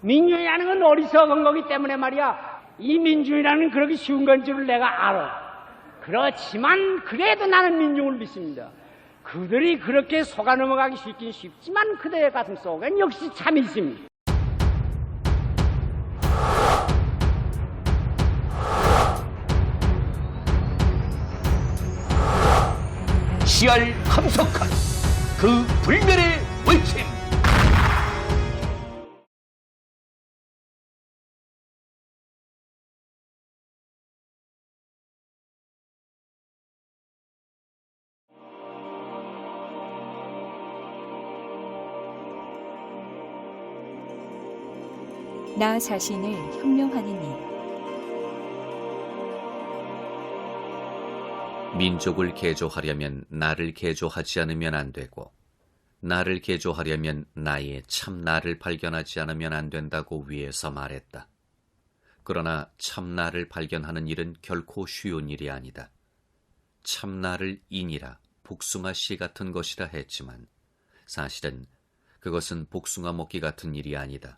민중이라는 건 어리석은 거기 때문에 말이야. 이 민중이라는 그렇게 쉬운 건 줄을 내가 알아. 그렇지만 그래도 나는 민중을 믿습니다. 그들이 그렇게 속아 넘어가기 쉽긴 쉽지만 그들의 가슴 속엔 역시 참이 있습니다. 시알 함석한 그 불멸의 외침. 나 자신을 혁명하는 일. 민족을 개조하려면 나를 개조하지 않으면 안 되고, 나를 개조하려면 나의 참 나를 발견하지 않으면 안 된다고 위에서 말했다. 그러나 참 나를 발견하는 일은 결코 쉬운 일이 아니다. 참 나를 인이라 복숭아 씨 같은 것이라 했지만 사실은 그것은 복숭아 먹기 같은 일이 아니다.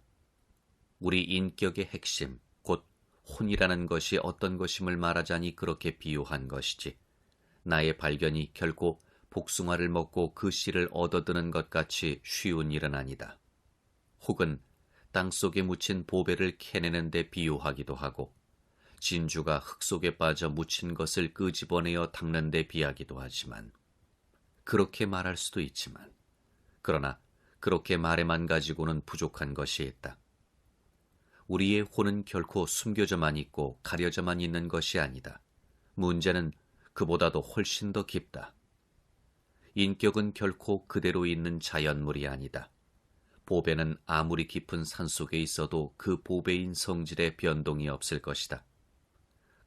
우리 인격의 핵심, 곧 혼이라는 것이 어떤 것임을 말하자니 그렇게 비유한 것이지. 나의 발견이 결코 복숭아를 먹고 그 씨를 얻어드는 것 같이 쉬운 일은 아니다. 혹은 땅속에 묻힌 보배를 캐내는 데 비유하기도 하고, 진주가 흙 속에 빠져 묻힌 것을 끄집어내어 닦는 데 비하기도 하지만, 그렇게 말할 수도 있지만, 그러나 그렇게 말에만 가지고는 부족한 것이 있다. 우리의 혼은 결코 숨겨져만 있고 가려져만 있는 것이 아니다. 문제는 그보다도 훨씬 더 깊다. 인격은 결코 그대로 있는 자연물이 아니다. 보배는 아무리 깊은 산속에 있어도 그 보배인 성질에 변동이 없을 것이다.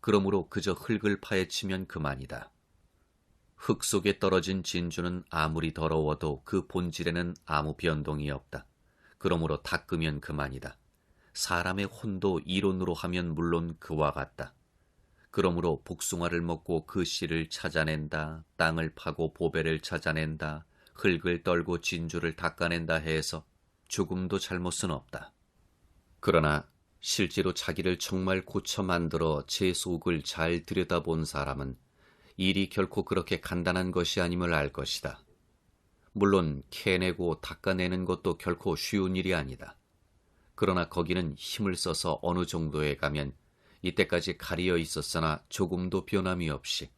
그러므로 그저 흙을 파헤치면 그만이다. 흙 속에 떨어진 진주는 아무리 더러워도 그 본질에는 아무 변동이 없다. 그러므로 닦으면 그만이다. 사람의 혼도 이론으로 하면 물론 그와 같다. 그러므로 복숭아를 먹고 그 씨를 찾아낸다, 땅을 파고 보배를 찾아낸다, 흙을 떨고 진주를 닦아낸다 해서 조금도 잘못은 없다. 그러나 실제로 자기를 정말 고쳐 만들어 제 속을 잘 들여다본 사람은 일이 결코 그렇게 간단한 것이 아님을 알 것이다. 물론 캐내고 닦아내는 것도 결코 쉬운 일이 아니다. 그러나 거기는 힘을 써서 어느 정도에 가면 이때까지 가리어 있었으나 조금도 변함이 없이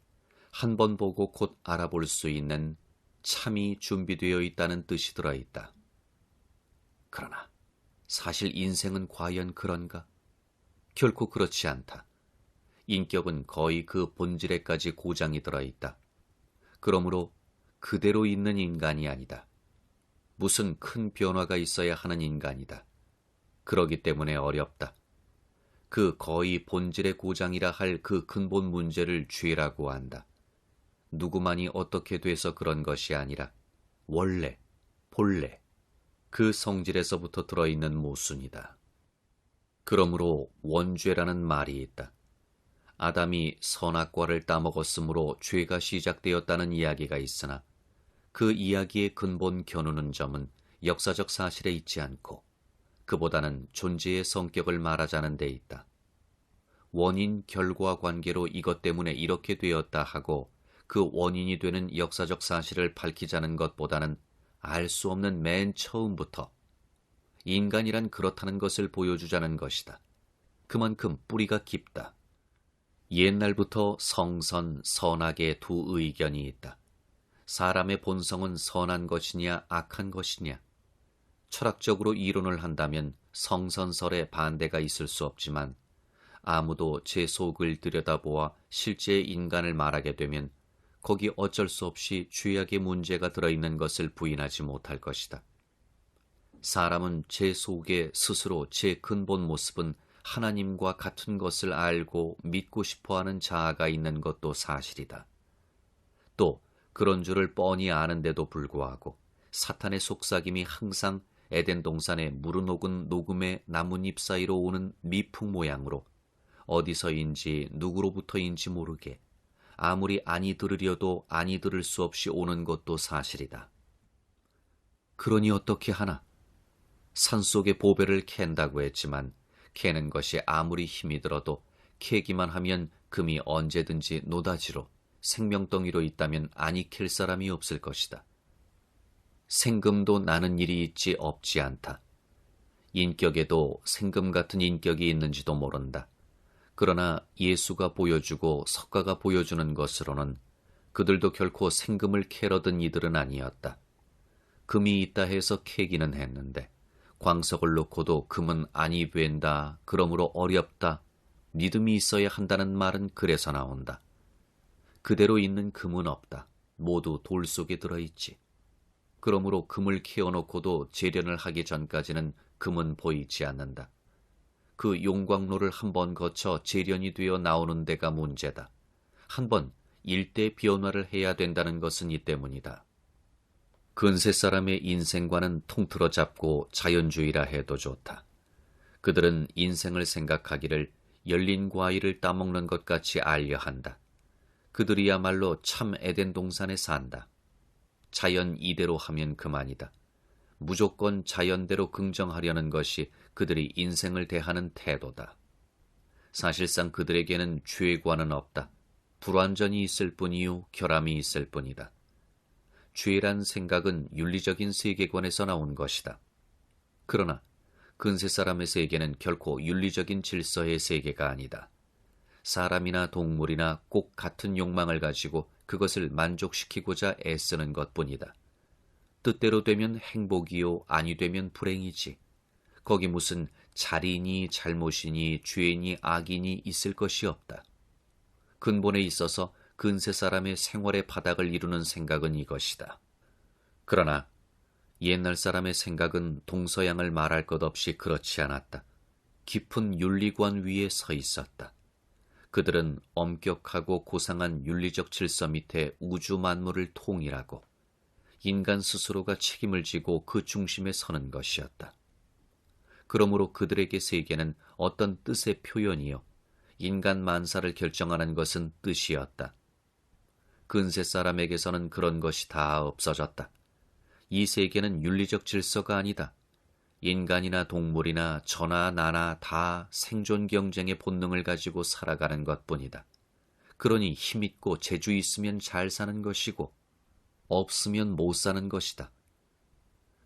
한 번 보고 곧 알아볼 수 있는 참이 준비되어 있다는 뜻이 들어있다. 그러나 사실 인생은 과연 그런가? 결코 그렇지 않다. 인격은 거의 그 본질에까지 고장이 들어있다. 그러므로 그대로 있는 인간이 아니다. 무슨 큰 변화가 있어야 하는 인간이다. 그러기 때문에 어렵다. 그 거의 본질의 고장이라 할 그 근본 문제를 죄라고 한다. 누구만이 어떻게 돼서 그런 것이 아니라 원래, 본래, 그 성질에서부터 들어있는 모순이다. 그러므로 원죄라는 말이 있다. 아담이 선악과를 따먹었으므로 죄가 시작되었다는 이야기가 있으나 그 이야기의 근본 겨누는 점은 역사적 사실에 있지 않고 그보다는 존재의 성격을 말하자는 데 있다. 원인 결과 관계로 이것 때문에 이렇게 되었다 하고 그 원인이 되는 역사적 사실을 밝히자는 것보다는 알 수 없는 맨 처음부터 인간이란 그렇다는 것을 보여주자는 것이다. 그만큼 뿌리가 깊다. 옛날부터 성선, 선악의 두 의견이 있다. 사람의 본성은 선한 것이냐 악한 것이냐. 철학적으로 이론을 한다면 성선설에 반대가 있을 수 없지만 아무도 제 속을 들여다보아 실제 인간을 말하게 되면 거기 어쩔 수 없이 죄악의 문제가 들어있는 것을 부인하지 못할 것이다. 사람은 제 속에 스스로 제 근본 모습은 하나님과 같은 것을 알고 믿고 싶어하는 자아가 있는 것도 사실이다. 또 그런 줄을 뻔히 아는데도 불구하고 사탄의 속삭임이 항상 에덴 동산의 무르녹은 녹음의 나뭇잎 사이로 오는 미풍 모양으로 어디서인지 누구로부터인지 모르게 아무리 아니 들으려도 아니 들을 수 없이 오는 것도 사실이다. 그러니 어떻게 하나? 산속의 보배를 캔다고 했지만 캐는 것이 아무리 힘이 들어도 캐기만 하면 금이 언제든지 노다지로 생명덩이로 있다면 아니 캘 사람이 없을 것이다. 생금도 나는 일이 있지 없지 않다. 인격에도 생금 같은 인격이 있는지도 모른다. 그러나 예수가 보여주고 석가가 보여주는 것으로는 그들도 결코 생금을 캐러든 이들은 아니었다. 금이 있다 해서 캐기는 했는데 광석을 놓고도 금은 아니 된다. 그러므로 어렵다. 믿음이 있어야 한다는 말은 그래서 나온다. 그대로 있는 금은 없다. 모두 돌 속에 들어있지. 그러므로 금을 캐어놓고도 재련을 하기 전까지는 금은 보이지 않는다. 그 용광로를 한번 거쳐 재련이 되어 나오는 데가 문제다. 한번 일대 변화를 해야 된다는 것은 이 때문이다. 근세 사람의 인생과는 통틀어 잡고 자연주의라 해도 좋다. 그들은 인생을 생각하기를 열린 과일을 따먹는 것 같이 알려 한다. 그들이야말로 참 에덴 동산에 산다. 자연 이대로 하면 그만이다. 무조건 자연대로 긍정하려는 것이 그들이 인생을 대하는 태도다. 사실상 그들에게는 죄과는 없다. 불완전이 있을 뿐이요 결함이 있을 뿐이다. 죄란 생각은 윤리적인 세계관에서 나온 것이다. 그러나 근세 사람의 세계는 결코 윤리적인 질서의 세계가 아니다. 사람이나 동물이나 꼭 같은 욕망을 가지고 그것을 만족시키고자 애쓰는 것뿐이다. 뜻대로 되면 행복이요 아니 되면 불행이지. 거기 무슨 잘이니 잘못이니 죄니 악이니 있을 것이 없다. 근본에 있어서 근세 사람의 생활의 바닥을 이루는 생각은 이것이다. 그러나 옛날 사람의 생각은 동서양을 말할 것 없이 그렇지 않았다. 깊은 윤리관 위에 서 있었다. 그들은 엄격하고 고상한 윤리적 질서 밑에 우주 만물을 통일하고 인간 스스로가 책임을 지고 그 중심에 서는 것이었다. 그러므로 그들에게 세계는 어떤 뜻의 표현이요 인간 만사를 결정하는 것은 뜻이었다. 근세 사람에게서는 그런 것이 다 없어졌다. 이 세계는 윤리적 질서가 아니다. 인간이나 동물이나 저나 나나 다 생존 경쟁의 본능을 가지고 살아가는 것뿐이다. 그러니 힘있고 재주 있으면 잘 사는 것이고 없으면 못 사는 것이다.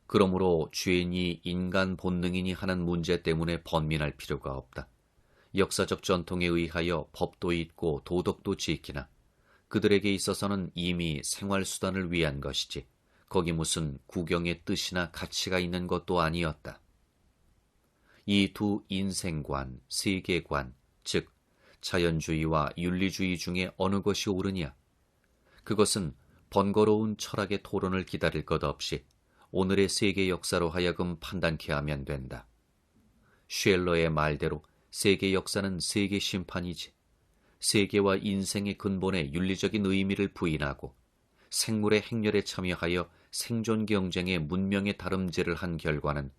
그러므로 죄인이 인간 본능이니 하는 문제 때문에 번민할 필요가 없다. 역사적 전통에 의하여 법도 있고 도덕도 지키나 그들에게 있어서는 이미 생활수단을 위한 것이지 거기 무슨 구경의 뜻이나 가치가 있는 것도 아니었다. 이 두 인생관, 세계관, 즉 자연주의와 윤리주의 중에 어느 것이 옳으냐? 그것은 번거로운 철학의 토론을 기다릴 것 없이 오늘의 세계 역사로 하여금 판단케 하면 된다. 쉘러의 말대로 세계 역사는 세계 심판이지. 세계와 인생의 근본에 윤리적인 의미를 부인하고 생물의 행렬에 참여하여 생존 경쟁의 문명의 다름질을 한 결과는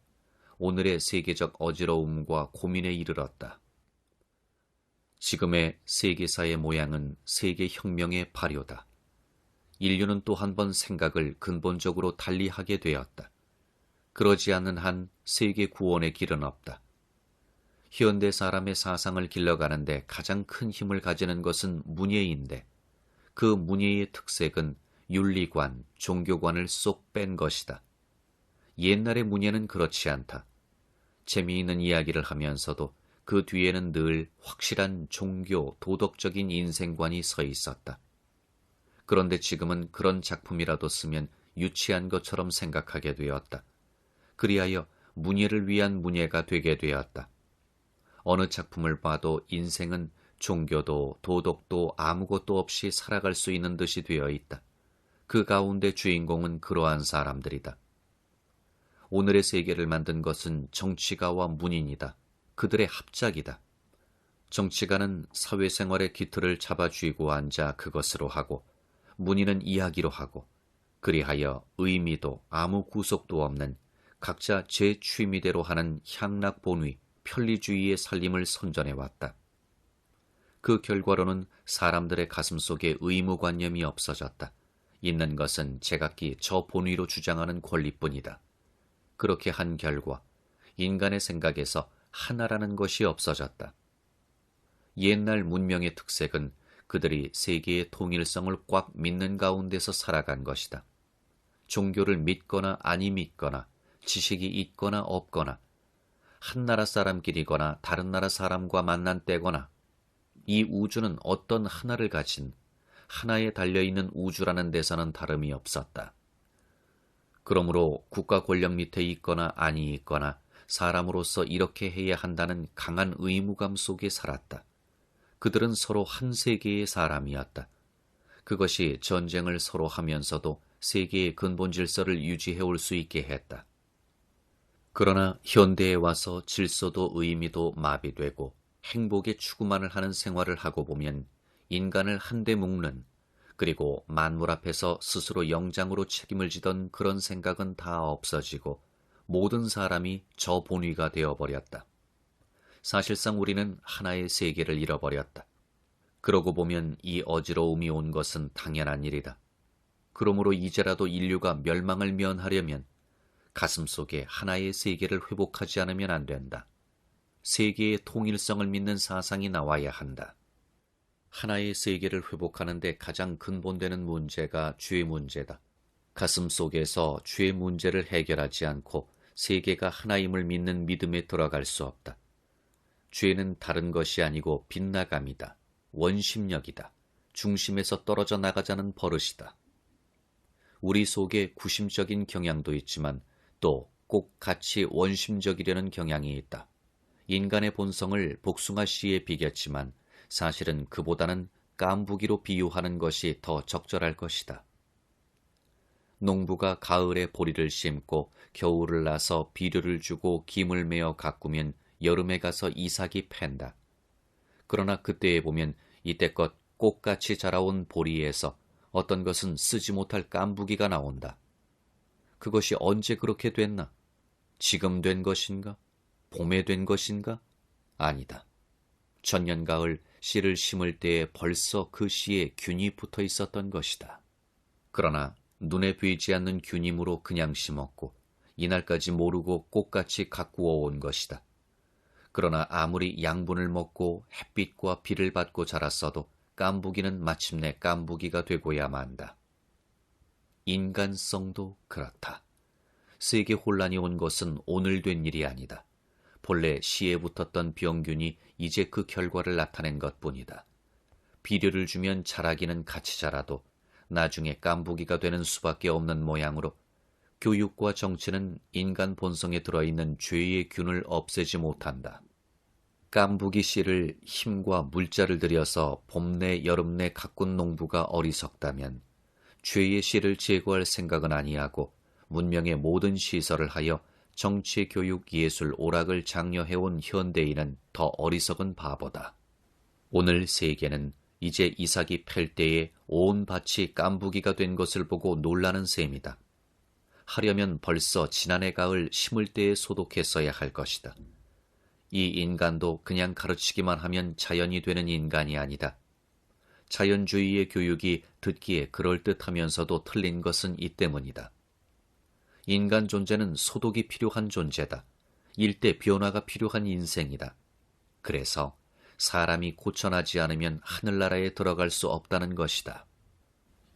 오늘의 세계적 어지러움과 고민에 이르렀다. 지금의 세계사의 모양은 세계혁명의 발효다. 인류는 또 한 번 생각을 근본적으로 달리하게 되었다. 그러지 않는 한 세계 구원의 길은 없다. 현대 사람의 사상을 길러가는데 가장 큰 힘을 가지는 것은 문예인데 그 문예의 특색은 윤리관, 종교관을 쏙 뺀 것이다. 옛날의 문예는 그렇지 않다. 재미있는 이야기를 하면서도 그 뒤에는 늘 확실한 종교, 도덕적인 인생관이 서 있었다. 그런데 지금은 그런 작품이라도 쓰면 유치한 것처럼 생각하게 되었다. 그리하여 문예를 위한 문예가 되게 되었다. 어느 작품을 봐도 인생은 종교도 도덕도 아무것도 없이 살아갈 수 있는 듯이 되어 있다. 그 가운데 주인공은 그러한 사람들이다. 오늘의 세계를 만든 것은 정치가와 문인이다. 그들의 합작이다. 정치가는 사회생활의 기틀을 잡아쥐고 앉아 그것으로 하고 문인은 이야기로 하고 그리하여 의미도 아무 구속도 없는 각자 제 취미대로 하는 향락본위, 편리주의의 살림을 선전해왔다. 그 결과로는 사람들의 가슴 속에 의무관념이 없어졌다. 있는 것은 제각기 저 본위로 주장하는 권리뿐이다. 그렇게 한 결과 인간의 생각에서 하나라는 것이 없어졌다. 옛날 문명의 특색은 그들이 세계의 통일성을 꽉 믿는 가운데서 살아간 것이다. 종교를 믿거나 아니 믿거나 지식이 있거나 없거나 한 나라 사람끼리거나 다른 나라 사람과 만난 때거나 이 우주는 어떤 하나를 가진 하나에 달려있는 우주라는 데서는 다름이 없었다. 그러므로 국가 권력 밑에 있거나 아니 있거나 사람으로서 이렇게 해야 한다는 강한 의무감 속에 살았다. 그들은 서로 한 세계의 사람이었다. 그것이 전쟁을 서로 하면서도 세계의 근본 질서를 유지해올 수 있게 했다. 그러나 현대에 와서 질서도 의미도 마비되고 행복의 추구만을 하는 생활을 하고 보면 인간을 한데 묶는, 그리고 만물 앞에서 스스로 영장으로 책임을 지던 그런 생각은 다 없어지고 모든 사람이 저 본위가 되어버렸다. 사실상 우리는 하나의 세계를 잃어버렸다. 그러고 보면 이 어지러움이 온 것은 당연한 일이다. 그러므로 이제라도 인류가 멸망을 면하려면 가슴속에 하나의 세계를 회복하지 않으면 안 된다. 세계의 통일성을 믿는 사상이 나와야 한다. 하나의 세계를 회복하는 데 가장 근본되는 문제가 죄 문제다. 가슴 속에서 죄 문제를 해결하지 않고 세계가 하나임을 믿는 믿음에 들어갈 수 없다. 죄는 다른 것이 아니고 빗나감이다. 원심력이다. 중심에서 떨어져 나가자는 버릇이다. 우리 속에 구심적인 경향도 있지만 또 꼭 같이 원심적이려는 경향이 있다. 인간의 본성을 복숭아 씨에 비겼지만 사실은 그보다는 깐부기로 비유하는 것이 더 적절할 것이다. 농부가 가을에 보리를 심고 겨울을 나서 비료를 주고 김을 메어 가꾸면 여름에 가서 이삭이 팬다. 그러나 그때에 보면 이때껏 꽃같이 자라온 보리에서 어떤 것은 쓰지 못할 깐부기가 나온다. 그것이 언제 그렇게 됐나? 지금 된 것인가? 봄에 된 것인가? 아니다. 전년 가을 씨를 심을 때에 벌써 그 씨에 균이 붙어 있었던 것이다. 그러나 눈에 보이지 않는 균임으로 그냥 심었고 이날까지 모르고 꽃같이 가꾸어 온 것이다. 그러나 아무리 양분을 먹고 햇빛과 비를 받고 자랐어도 깐부기는 마침내 깐부기가 되고야 만다. 인간성도 그렇다. 세계 혼란이 온 것은 오늘 된 일이 아니다. 본래 씨에 붙었던 병균이 이제 그 결과를 나타낸 것뿐이다. 비료를 주면 자라기는 같이 자라도 나중에 깐부기가 되는 수밖에 없는 모양으로 교육과 정치는 인간 본성에 들어있는 죄의 균을 없애지 못한다. 깐부기 씨를 힘과 물자를 들여서 봄 내 여름 내 가꾼 농부가 어리석다면 죄의 씨를 제거할 생각은 아니하고 문명의 모든 시설을 하여 정치, 교육, 예술, 오락을 장려해온 현대인은 더 어리석은 바보다. 오늘 세계는 이제 이삭이 팰 때에 온 밭이 깐부기가 된 것을 보고 놀라는 셈이다. 하려면 벌써 지난해 가을 심을 때에 소독했어야 할 것이다. 이 인간도 그냥 가르치기만 하면 자연이 되는 인간이 아니다. 자연주의의 교육이 듣기에 그럴듯하면서도 틀린 것은 이 때문이다. 인간 존재는 소독이 필요한 존재다. 일대 변화가 필요한 인생이다. 그래서 사람이 고쳐나지 않으면 하늘나라에 들어갈 수 없다는 것이다.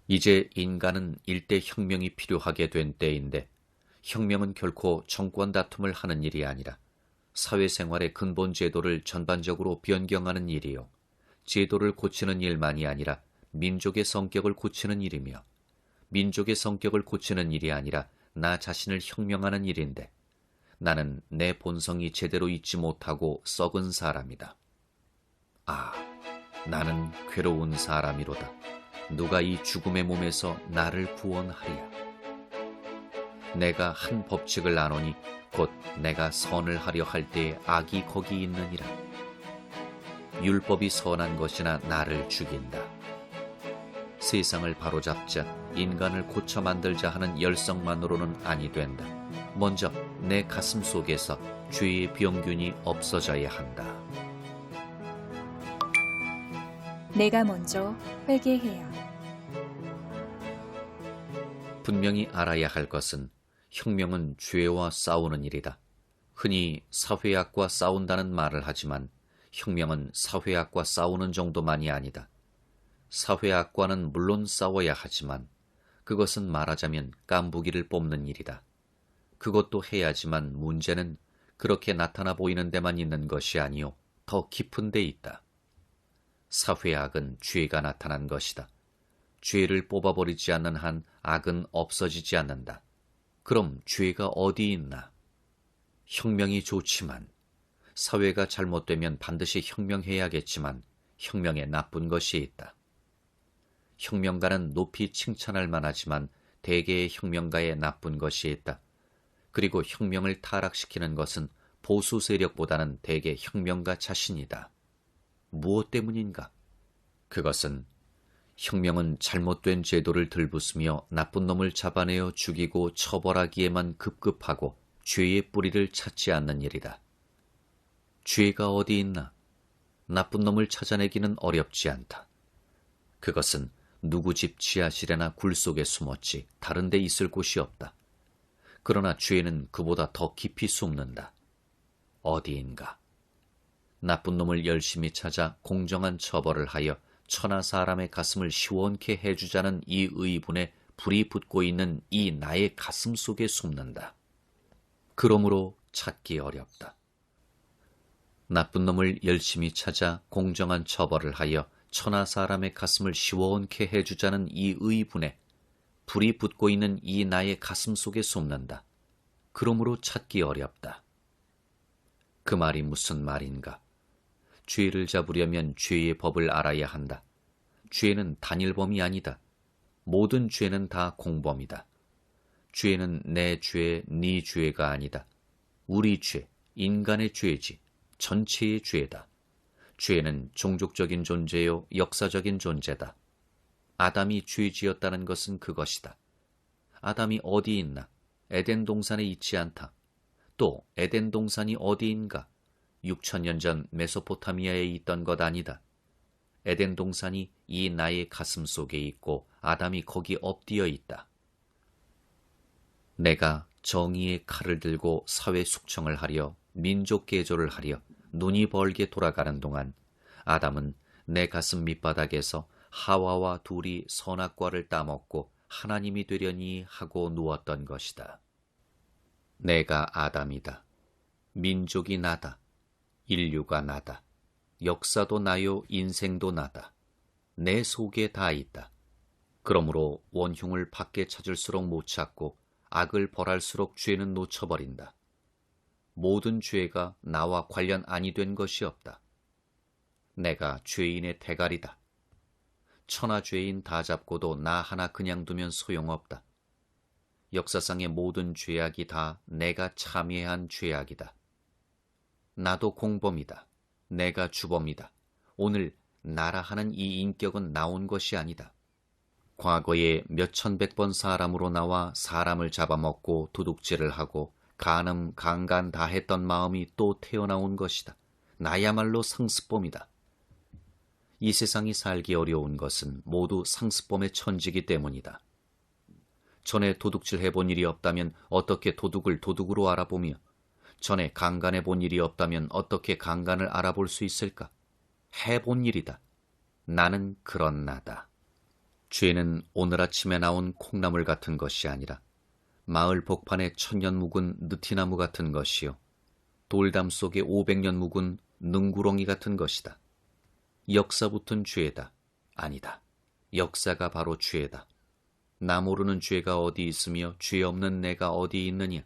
이제 인간은 일대 혁명이 필요하게 된 때인데 혁명은 결코 정권 다툼을 하는 일이 아니라 사회생활의 근본 제도를 전반적으로 변경하는 일이요. 제도를 고치는 일만이 아니라 민족의 성격을 고치는 일이며 민족의 성격을 고치는 일이 아니라 나 자신을 혁명하는 일인데 나는 내 본성이 제대로 있지 못하고 썩은 사람이다. 아, 나는 괴로운 사람이로다. 누가 이 죽음의 몸에서 나를 구원하리야. 내가 한 법칙을 아노니 곧 내가 선을 하려 할 때에 악이 거기 있느니라. 율법이 선한 것이나 나를 죽인다. 세상을 바로잡자, 인간을 고쳐 만들자 하는 열성만으로는 아니 된다. 먼저 내 가슴 속에서 죄의 병균이 없어져야 한다. 내가 먼저 회개해야. 분명히 알아야 할 것은 혁명은 죄와 싸우는 일이다. 흔히 사회악과 싸운다는 말을 하지만 혁명은 사회악과 싸우는 정도만이 아니다. 사회악과는 물론 싸워야 하지만 그것은 말하자면 깐부기를 뽑는 일이다. 그것도 해야지만 문제는 그렇게 나타나 보이는 데만 있는 것이 아니요 더 깊은 데 있다. 사회악은 죄가 나타난 것이다. 죄를 뽑아버리지 않는 한 악은 없어지지 않는다. 그럼 죄가 어디 있나? 혁명이 좋지만 사회가 잘못되면 반드시 혁명해야겠지만 혁명에 나쁜 것이 있다. 혁명가는 높이 칭찬할 만하지만 대개의 혁명가에 나쁜 것이 있다. 그리고 혁명을 타락시키는 것은 보수 세력보다는 대개 혁명가 자신이다. 무엇 때문인가? 그것은 혁명은 잘못된 제도를 들부수며 나쁜 놈을 잡아내어 죽이고 처벌하기에만 급급하고 죄의 뿌리를 찾지 않는 일이다. 죄가 어디 있나? 나쁜 놈을 찾아내기는 어렵지 않다. 그것은 누구 집 지하실이나 굴 속에 숨었지 다른 데 있을 곳이 없다. 그러나 죄는 그보다 더 깊이 숨는다. 어디인가? 나쁜 놈을 열심히 찾아 공정한 처벌을 하여 천하 사람의 가슴을 시원케 해주자는 이 의분에 불이 붙고 있는 이 나의 가슴 속에 숨는다. 그러므로 찾기 어렵다. 나쁜 놈을 열심히 찾아 공정한 처벌을 하여 천하 사람의 가슴을 시원케 해주자는 이 의분에 불이 붙고 있는 이 나의 가슴 속에 숨는다. 그러므로 찾기 어렵다. 그 말이 무슨 말인가? 죄를 잡으려면 죄의 법을 알아야 한다. 죄는 단일범이 아니다. 모든 죄는 다 공범이다. 죄는 내 죄, 네 죄가 아니다. 우리 죄, 인간의 죄지, 전체의 죄다. 죄는 종족적인 존재요, 역사적인 존재다. 아담이 죄지었다는 것은 그것이다. 아담이 어디 있나? 에덴 동산에 있지 않다. 또 에덴 동산이 어디인가? 6,000년 전 메소포타미아에 있던 것 아니다. 에덴 동산이 이 나의 가슴 속에 있고 아담이 거기 엎드려 있다. 내가 정의의 칼을 들고 사회 숙청을 하려 민족 개조를 하려 눈이 벌게 돌아가는 동안 아담은 내 가슴 밑바닥에서 하와와 둘이 선악과를 따먹고 하나님이 되려니 하고 누웠던 것이다. 내가 아담이다. 민족이 나다. 인류가 나다. 역사도 나요, 인생도 나다. 내 속에 다 있다. 그러므로 원흉을 밖에 찾을수록 못 찾고 악을 벌할수록 죄는 놓쳐버린다. 모든 죄가 나와 관련 아니 된 것이 없다. 내가 죄인의 대가리다. 천하 죄인 다 잡고도 나 하나 그냥 두면 소용없다. 역사상의 모든 죄악이 다 내가 참여한 죄악이다. 나도 공범이다. 내가 주범이다. 오늘 나라 하는 이 인격은 나온 것이 아니다. 과거에 몇천백 번 사람으로 나와 사람을 잡아먹고 도둑질을 하고 간음, 강간 다 했던 마음이 또 태어나온 것이다. 나야말로 상습범이다. 이 세상이 살기 어려운 것은 모두 상습범의 천지이기 때문이다. 전에 도둑질 해본 일이 없다면 어떻게 도둑을 도둑으로 알아보며 전에 강간해 본 일이 없다면 어떻게 강간을 알아볼 수 있을까? 해본 일이다. 나는 그런 나다. 죄는 오늘 아침에 나온 콩나물 같은 것이 아니라 마을 복판에 1000년 묵은 느티나무 같은 것이요. 돌담 속에 500년 묵은 능구렁이 같은 것이다. 역사 붙은 죄다. 아니다. 역사가 바로 죄다. 나 모르는 죄가 어디 있으며 죄 없는 내가 어디 있느냐.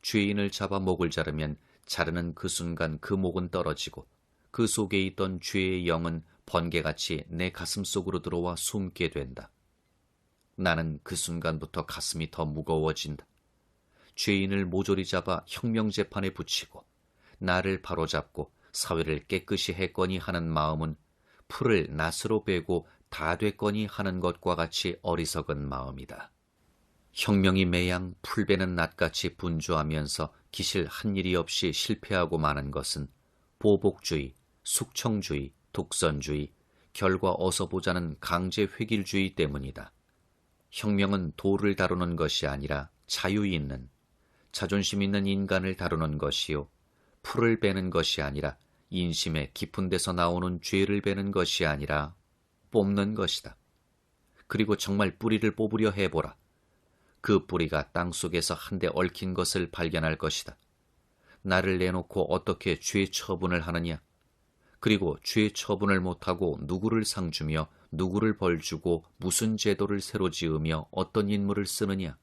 죄인을 잡아 목을 자르면 자르는 그 순간 그 목은 떨어지고 그 속에 있던 죄의 영은 번개같이 내 가슴 속으로 들어와 숨게 된다. 나는 그 순간부터 가슴이 더 무거워진다. 죄인을 모조리 잡아 혁명재판에 붙이고 나를 바로잡고 사회를 깨끗이 했거니 하는 마음은 풀을 낫으로 베고 다 됐거니 하는 것과 같이 어리석은 마음이다. 혁명이 매양 풀 베는 낫같이 분주하면서 기실 한 일이 없이 실패하고 마는 것은 보복주의, 숙청주의, 독선주의, 결과 어서 보자는 강제 획일주의 때문이다. 혁명은 도를 다루는 것이 아니라 자유 있는, 자존심 있는 인간을 다루는 것이요 풀을 베는 것이 아니라 인심의 깊은 데서 나오는 죄를 베는 것이 아니라 뽑는 것이다. 그리고 정말 뿌리를 뽑으려 해보라. 그 뿌리가 땅속에서 한데 얽힌 것을 발견할 것이다. 나를 내놓고 어떻게 죄 처분을 하느냐? 그리고 죄 처분을 못하고 누구를 상주며 누구를 벌주고 무슨 제도를 새로 지으며 어떤 인물을 쓰느냐?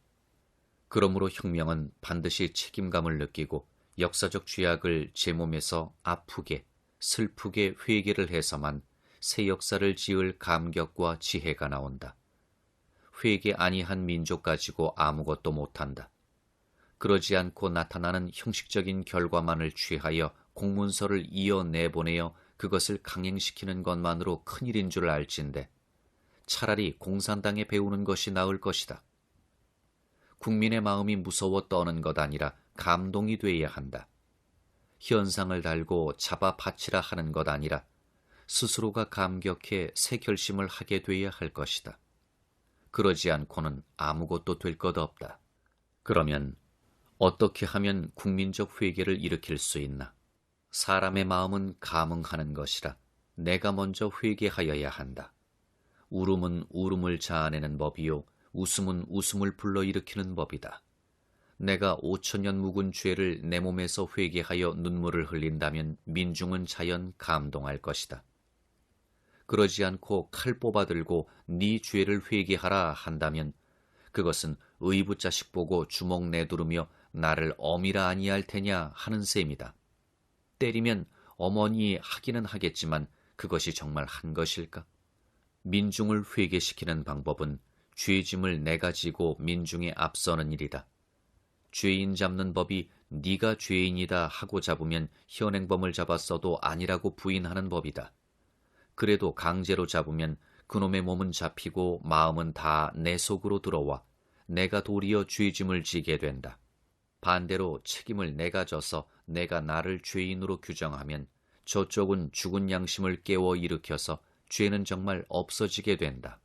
그러므로 혁명은 반드시 책임감을 느끼고 역사적 죄악을 제 몸에서 아프게 슬프게 회개를 해서만 새 역사를 지을 감격과 지혜가 나온다. 회개 아니한 민족 가지고 아무것도 못한다. 그러지 않고 나타나는 형식적인 결과만을 취하여 공문서를 이어 내보내어 그것을 강행시키는 것만으로 큰일인 줄 알진데 차라리 공산당에 배우는 것이 나을 것이다. 국민의 마음이 무서워 떠는 것 아니라 감동이 돼야 한다. 현상을 달고 잡아 바치라 하는 것 아니라 스스로가 감격해 새 결심을 하게 돼야 할 것이다. 그러지 않고는 아무것도 될 것 없다. 그러면 어떻게 하면 국민적 회개를 일으킬 수 있나? 사람의 마음은 감응하는 것이라 내가 먼저 회개하여야 한다. 울음은 울음을 자아내는 법이요 웃음은 웃음을 불러일으키는 법이다. 내가 5000년 묵은 죄를 내 몸에서 회개하여 눈물을 흘린다면 민중은 자연 감동할 것이다. 그러지 않고 칼 뽑아들고 네 죄를 회개하라 한다면 그것은 의붓자식 보고 주먹 내두르며 나를 어미라 아니할 테냐 하는 셈이다. 때리면 어머니 하기는 하겠지만 그것이 정말 한 것일까? 민중을 회개시키는 방법은 죄짐을 내가 지고 민중에 앞서는 일이다. 죄인 잡는 법이 네가 죄인이다 하고 잡으면 현행범을 잡았어도 아니라고 부인하는 법이다. 그래도 강제로 잡으면 그놈의 몸은 잡히고 마음은 다 내 속으로 들어와 내가 도리어 죄짐을 지게 된다. 반대로 책임을 내가 져서 내가 나를 죄인으로 규정하면 저쪽은 죽은 양심을 깨워 일으켜서 죄는 정말 없어지게 된다.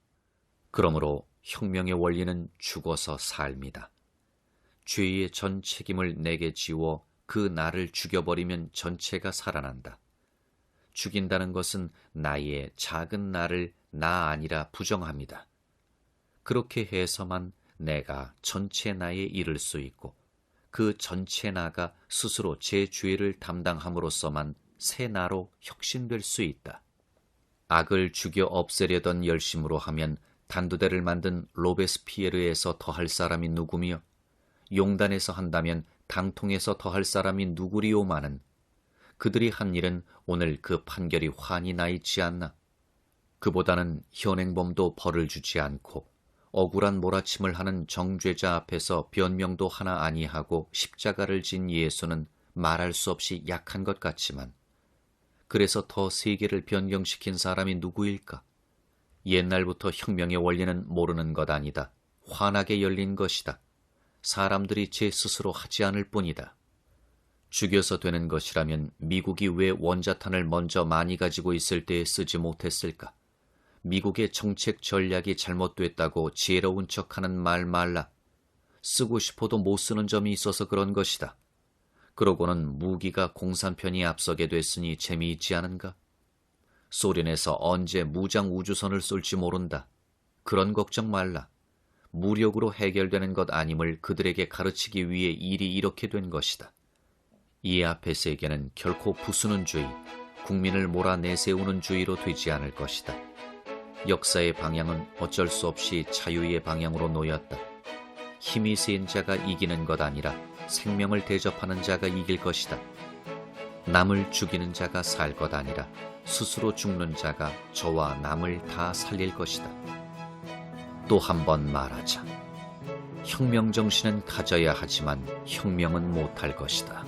그러므로 혁명의 원리는 죽어서 삶이다. 죄의 전 책임을 내게 지워 그 나를 죽여버리면 전체가 살아난다. 죽인다는 것은 나의 작은 나를 나 아니라 부정합니다. 그렇게 해서만 내가 전체 나에 이를 수 있고 그 전체 나가 스스로 제 죄를 담당함으로써만 새 나로 혁신될 수 있다. 악을 죽여 없애려던 열심으로 하면 단두대를 만든 로베스피에르에서 더할 사람이 누구며 용단에서 한다면 당통에서 더할 사람이 누구리오마는 그들이 한 일은 오늘 그 판결이 환히 나 있지 않나. 그보다는 현행범도 벌을 주지 않고 억울한 몰아침을 하는 정죄자 앞에서 변명도 하나 아니하고 십자가를 진 예수는 말할 수 없이 약한 것 같지만 그래서 더 세계를 변경시킨 사람이 누구일까? 옛날부터 혁명의 원리는 모르는 것 아니다. 환하게 열린 것이다. 사람들이 제 스스로 하지 않을 뿐이다. 죽여서 되는 것이라면 미국이 왜 원자탄을 먼저 많이 가지고 있을 때에 쓰지 못했을까? 미국의 정책 전략이 잘못됐다고 지혜로운 척하는 말 말라. 쓰고 싶어도 못 쓰는 점이 있어서 그런 것이다. 그러고는 무기가 공산편이 앞서게 됐으니 재미있지 않은가? 소련에서 언제 무장 우주선을 쏠지 모른다. 그런 걱정 말라. 무력으로 해결되는 것 아님을 그들에게 가르치기 위해 일이 이렇게 된 것이다. 이 앞의 세계는 결코 부수는 주의, 국민을 몰아내세우는 주의로 되지 않을 것이다. 역사의 방향은 어쩔 수 없이 자유의 방향으로 놓였다. 힘이 센 자가 이기는 것 아니라 생명을 대접하는 자가 이길 것이다. 남을 죽이는 자가 살 것 아니라 스스로 죽는 자가 저와 남을 다 살릴 것이다. 또 한 번 말하자. 혁명 정신은 가져야 하지만 혁명은 못할 것이다.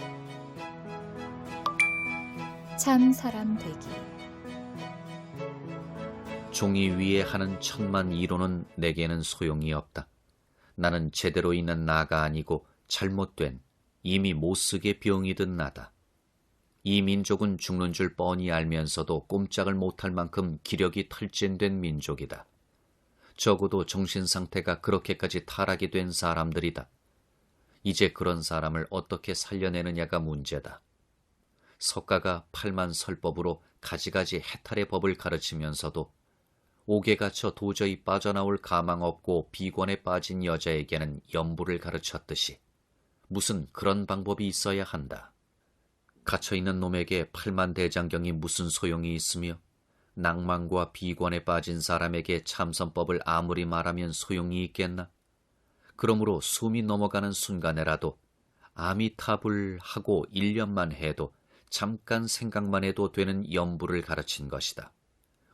참 사람 되기. 종이 위에 하는 천만 이론은 내게는 소용이 없다. 나는 제대로 있는 나가 아니고 잘못된 이미 못쓰게 병이 든 나다. 이 민족은 죽는 줄 뻔히 알면서도 꼼짝을 못할 만큼 기력이 탈진된 민족이다. 적어도 정신상태가 그렇게까지 타락이 된 사람들이다. 이제 그런 사람을 어떻게 살려내느냐가 문제다. 석가가 8만 설법으로 가지가지 해탈의 법을 가르치면서도 옥에 갇혀 도저히 빠져나올 가망 없고 비관에 빠진 여자에게는 염불을 가르쳤듯이 무슨 그런 방법이 있어야 한다. 갇혀있는 놈에게 8만 대장경이 무슨 소용이 있으며 낭만과 비관에 빠진 사람에게 참선법을 아무리 말하면 소용이 있겠나? 그러므로 숨이 넘어가는 순간에라도 아미타불 하고 1년만 해도 잠깐 생각만 해도 되는 염불을 가르친 것이다.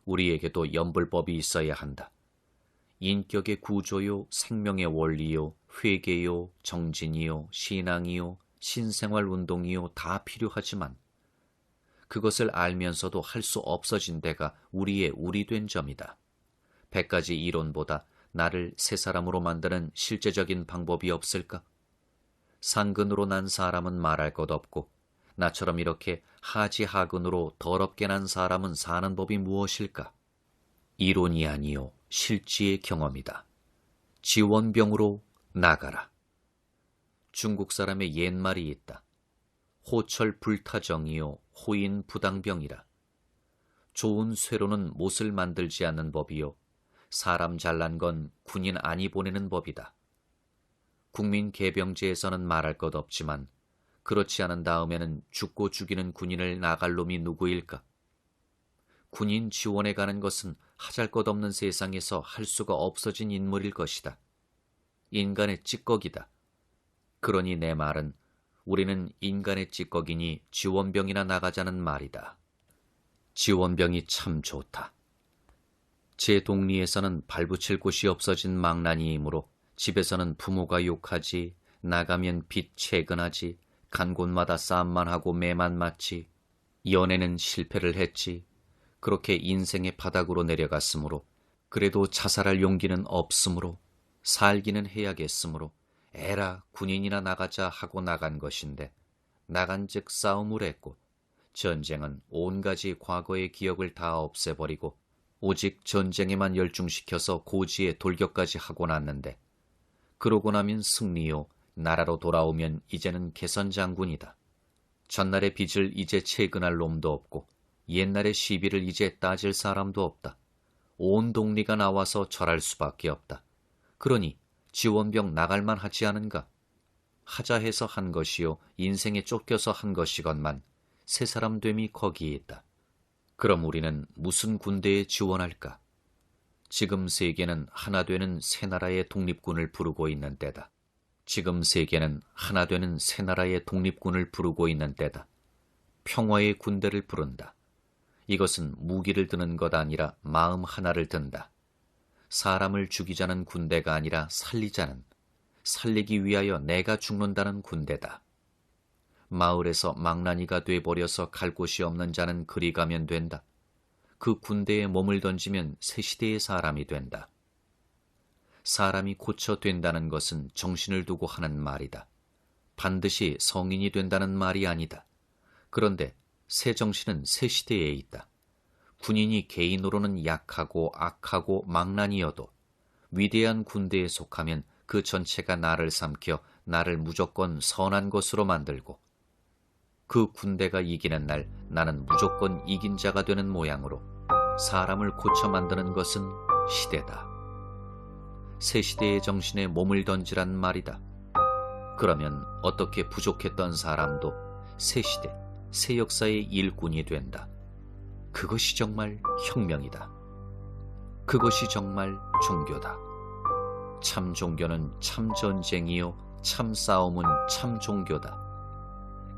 우리에게도 염불법이 있어야 한다. 인격의 구조요, 생명의 원리요, 회개요, 정진이요, 신앙이요, 신생활 운동이요 다 필요하지만 그것을 알면서도 할 수 없어진 데가 우리의 우리된 점이다. 100가지 이론보다 나를 새 사람으로 만드는 실제적인 방법이 없을까? 상근으로 난 사람은 말할 것 없고 나처럼 이렇게 하지하근으로 더럽게 난 사람은 사는 법이 무엇일까? 이론이 아니요 실지의 경험이다. 지원병으로 나가라. 중국 사람의 옛말이 있다. 호철 불타정이요 호인 부당병이라. 좋은 쇠로는 못을 만들지 않는 법이요 사람 잘난 건 군인 아니 보내는 법이다. 국민 개병제에서는 말할 것 없지만 그렇지 않은 다음에는 죽고 죽이는 군인을 나갈 놈이 누구일까? 군인 지원에 가는 것은 하잘것없는 세상에서 할 수가 없어진 인물일 것이다. 인간의 찌꺼기다. 그러니 내 말은 우리는 인간의 찌꺼기니 지원병이나 나가자는 말이다. 지원병이 참 좋다. 제 동리에서는 발붙일 곳이 없어진 망나니이므로 집에서는 부모가 욕하지, 나가면 빚 채근하지, 간 곳마다 싸움만 하고 매만 맞지, 연애는 실패를 했지, 그렇게 인생의 바닥으로 내려갔으므로 그래도 자살할 용기는 없으므로 살기는 해야겠으므로 에라 군인이나 나가자 하고 나간 것인데 나간즉 싸움을 했고 전쟁은 온가지 과거의 기억을 다 없애버리고 오직 전쟁에만 열중시켜서 고지에 돌격까지 하고 났는데 그러고 나면 승리요 나라로 돌아오면 이제는 개선장군이다. 전날의 빚을 이제 채근할 놈도 없고 옛날의 시비를 이제 따질 사람도 없다. 온 동리가 나와서 절할 수밖에 없다. 그러니 지원병 나갈만 하지 않은가? 하자 해서 한 것이요 인생에 쫓겨서 한 것이건만 새 사람 됨이 거기에 있다. 그럼 우리는 무슨 군대에 지원할까? 지금 세계는 하나 되는 새 나라의 독립군을 부르고 있는 때다. 지금 세계는 하나 되는 새 나라의 독립군을 부르고 있는 때다. 평화의 군대를 부른다. 이것은 무기를 드는 것 아니라 마음 하나를 든다. 사람을 죽이자는 군대가 아니라 살리자는, 살리기 위하여 내가 죽는다는 군대다. 마을에서 망나니가 돼버려서 갈 곳이 없는 자는 그리 가면 된다. 그 군대에 몸을 던지면 새 시대의 사람이 된다. 사람이 고쳐 된다는 것은 정신을 두고 하는 말이다. 반드시 성인이 된다는 말이 아니다. 그런데 새 정신은 새 시대에 있다. 군인이 개인으로는 약하고 악하고 망나니여도 위대한 군대에 속하면 그 전체가 나를 삼켜 나를 무조건 선한 것으로 만들고 그 군대가 이기는 날 나는 무조건 이긴 자가 되는 모양으로 사람을 고쳐 만드는 것은 시대다. 새 시대의 정신에 몸을 던지란 말이다. 그러면 어떻게 부족했던 사람도 새 시대, 새 역사의 일꾼이 된다. 그것이 정말 혁명이다. 그것이 정말 종교다. 참 종교는 참 전쟁이요 참 싸움은 참 종교다.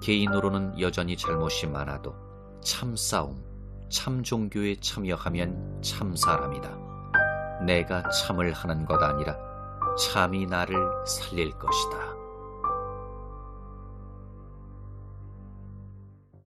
개인으로는 여전히 잘못이 많아도 참 싸움, 참 종교에 참여하면 참 사람이다. 내가 참을 하는 것 아니라 참이 나를 살릴 것이다.